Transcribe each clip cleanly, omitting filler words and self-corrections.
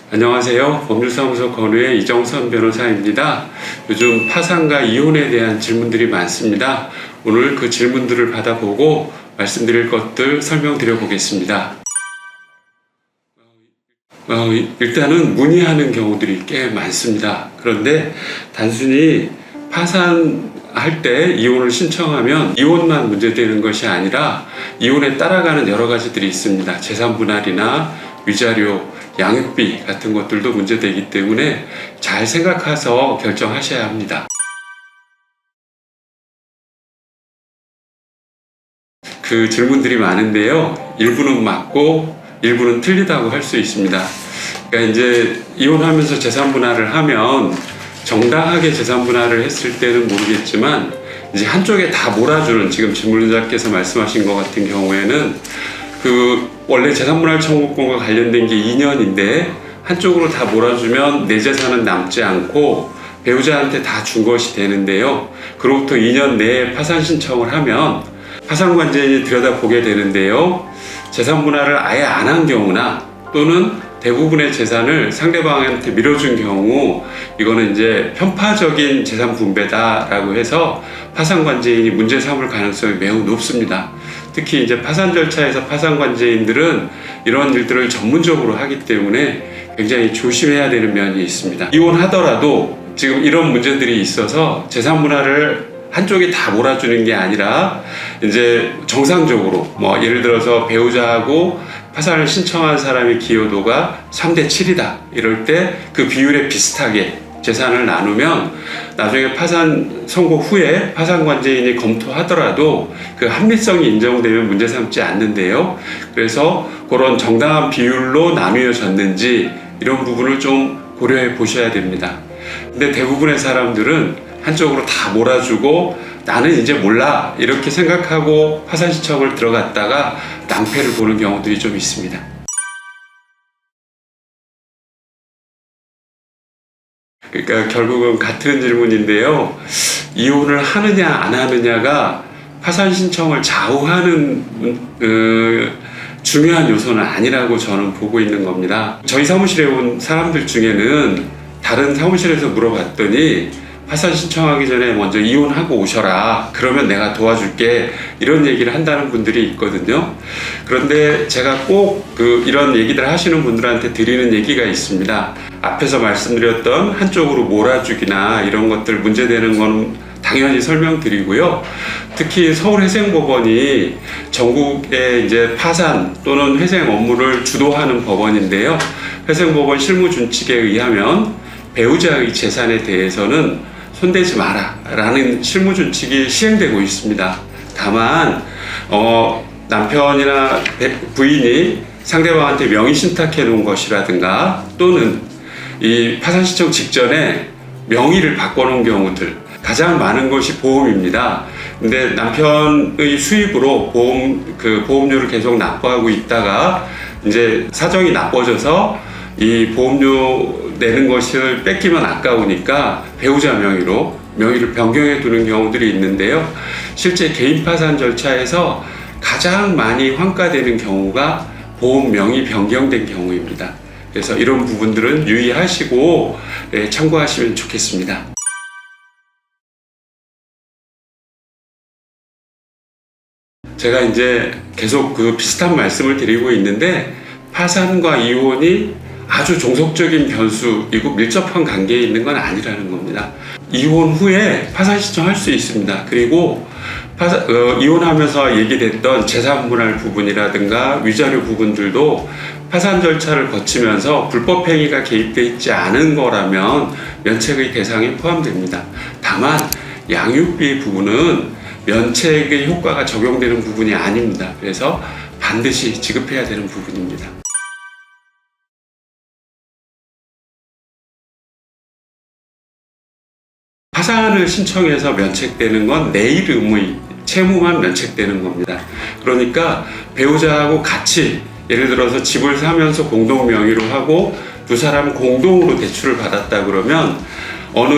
안녕하세요. 법률사무소 건우의 이정선 변호사입니다. 요즘 파산과 이혼에 대한 질문들이 많습니다. 오늘 그 질문들을 받아보고 말씀드릴 것들 설명드려 보겠습니다. 일단은 문의하는 경우들이 꽤 많습니다. 그런데 단순히 파산할 때 이혼을 신청하면 이혼만 문제되는 것이 아니라 이혼에 따라가는 여러 가지들이 있습니다. 재산분할이나 위자료, 양육비 같은 것들도 문제되기 때문에 잘 생각해서 결정하셔야 합니다. 그 질문들이 많은데요. 일부는 맞고 일부는 틀리다고 할 수 있습니다. 그러니까 이제 이혼하면서 재산분할을 하면 정당하게 재산분할을 했을 때는 모르겠지만 이제 한쪽에 다 몰아주는, 지금 질문자께서 말씀하신 것 같은 경우에는 원래 재산분할 청구권과 관련된 게 2년인데 한쪽으로 다 몰아주면 내 재산은 남지 않고 배우자한테 다 준 것이 되는데요. 그로부터 2년 내에 파산 신청을 하면 파산관제인이 들여다보게 되는데요. 재산분할을 아예 안 한 경우나 또는 대부분의 재산을 상대방한테 밀어준 경우, 이거는 이제 편파적인 재산 분배다라고 해서 파산관제인이 문제 삼을 가능성이 매우 높습니다. 특히 이제 파산 절차에서 파산관제인들은 이런 일들을 전문적으로 하기 때문에 굉장히 조심해야 되는 면이 있습니다. 이혼하더라도 지금 이런 문제들이 있어서 재산분할을 한쪽이 다 몰아주는 게 아니라 이제 정상적으로 예를 들어서 배우자하고 파산을 신청한 사람의 기여도가 3대 7이다 이럴 때 그 비율에 비슷하게 재산을 나누면 나중에 파산 선고 후에 파산관제인이 검토하더라도 그 합리성이 인정되면 문제 삼지 않는데요. 그래서 그런 정당한 비율로 나누어졌는지 이런 부분을 좀 고려해 보셔야 됩니다. 근데 대부분의 사람들은 한쪽으로 다 몰아주고 나는 이제 몰라 이렇게 생각하고 파산 신청을 들어갔다가 낭패를 보는 경우들이 좀 있습니다. 그러니까 결국은 같은 질문인데요. 이혼을 하느냐 안 하느냐가 파산 신청을 좌우하는 중요한 요소는 아니라고 저는 보고 있는 겁니다. 저희 사무실에 온 사람들 중에는 다른 사무실에서 물어봤더니 파산 신청하기 전에 먼저 이혼하고 오셔라. 그러면 내가 도와줄게. 이런 얘기를 한다는 분들이 있거든요. 그런데 제가 꼭 이런 얘기들 하시는 분들한테 드리는 얘기가 있습니다. 앞에서 말씀드렸던 한쪽으로 몰아주기나 이런 것들 문제되는 건 당연히 설명드리고요. 특히 서울회생법원이 전국의 이제 파산 또는 회생 업무를 주도하는 법원인데요. 회생법원 실무준칙에 의하면 배우자의 재산에 대해서는 손대지 마라 라는 실무준칙이 시행되고 있습니다. 다만 남편이나 부인이 상대방한테 명의신탁해 놓은 것이라든가 또는 이 파산 신청 직전에 명의를 바꿔놓은 경우들, 가장 많은 것이 보험입니다. 근데 남편의 수입으로 보험료를 계속 납부하고 있다가 이제 사정이 나빠져서 이 보험료 내는 것을 뺏기면 아까우니까 배우자 명의를 변경해 두는 경우들이 있는데요. 실제 개인 파산 절차에서 가장 많이 환가되는 경우가 보험 명의 변경된 경우입니다. 그래서 이런 부분들은 유의하시고 참고하시면 좋겠습니다. 제가 이제 계속 비슷한 말씀을 드리고 있는데 파산과 이혼이 아주 종속적인 변수이고 밀접한 관계에 있는 건 아니라는 겁니다. 이혼 후에 파산 신청할 수 있습니다. 그리고 이혼하면서 얘기됐던 재산분할 부분이라든가 위자료 부분들도 파산 절차를 거치면서 불법행위가 개입되어 있지 않은 거라면 면책의 대상에 포함됩니다. 다만 양육비 부분은 면책의 효과가 적용되는 부분이 아닙니다. 그래서 반드시 지급해야 되는 부분입니다. 파산을 신청해서 면책되는 건 내일 의무의 채무만 면책되는 겁니다. 그러니까 배우자하고 같이 예를 들어서 집을 사면서 공동 명의로 하고 두 사람 공동으로 대출을 받았다 그러면 어느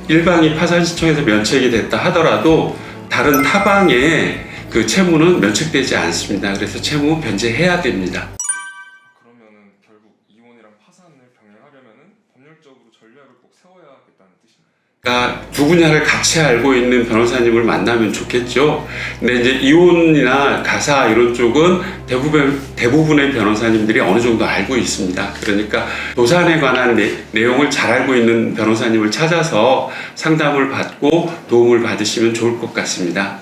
일방이 파산 신청해서 면책이 됐다 하더라도 다른 타방의 그 채무는 면책되지 않습니다. 그래서 채무 변제해야 됩니다. 그러면은 결국 이혼이랑 파산을 병행하려면은 법률적으로 전략을 꼭 세워야겠다는 뜻입니다. 그러니까 두 분야를 같이 알고 있는 변호사님을 만나면 좋겠죠. 근데 이제 이혼이나 가사 이런 쪽은 대부분의 변호사님들이 어느 정도 알고 있습니다. 그러니까 도산에 관한 내용을 잘 알고 있는 변호사님을 찾아서 상담을 받고 도움을 받으시면 좋을 것 같습니다.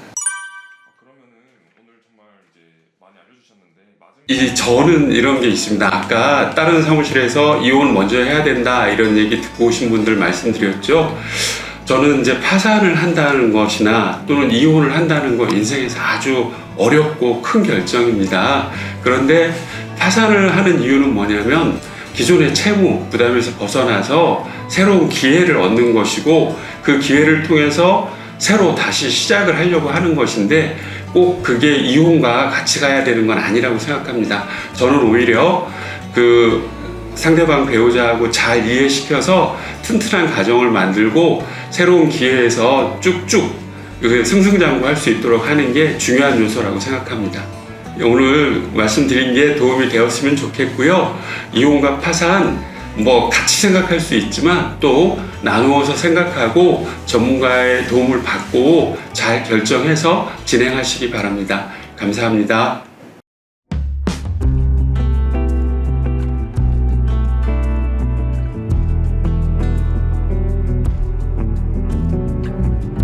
그러면은 오늘 정말 이제 많이 알려주셨는데 저는 이런 게 있습니다. 아까 다른 사무실에서 이혼 먼저 해야 된다 이런 얘기 듣고 오신 분들 말씀드렸죠. 저는 이제 파산을 한다는 것이나 또는 이혼을 한다는 것 인생에서 아주 어렵고 큰 결정입니다. 그런데 파산을 하는 이유는 뭐냐면 기존의 채무 부담에서 벗어나서 새로운 기회를 얻는 것이고 그 기회를 통해서 새로 다시 시작을 하려고 하는 것인데 꼭 그게 이혼과 같이 가야 되는 건 아니라고 생각합니다. 저는 오히려 그 상대방 배우자하고 잘 이해시켜서 튼튼한 가정을 만들고 새로운 기회에서 쭉쭉 승승장구할 수 있도록 하는 게 중요한 요소라고 생각합니다. 오늘 말씀드린 게 도움이 되었으면 좋겠고요. 이혼과 파산 같이 생각할 수 있지만 또 나누어서 생각하고 전문가의 도움을 받고 잘 결정해서 진행하시기 바랍니다. 감사합니다.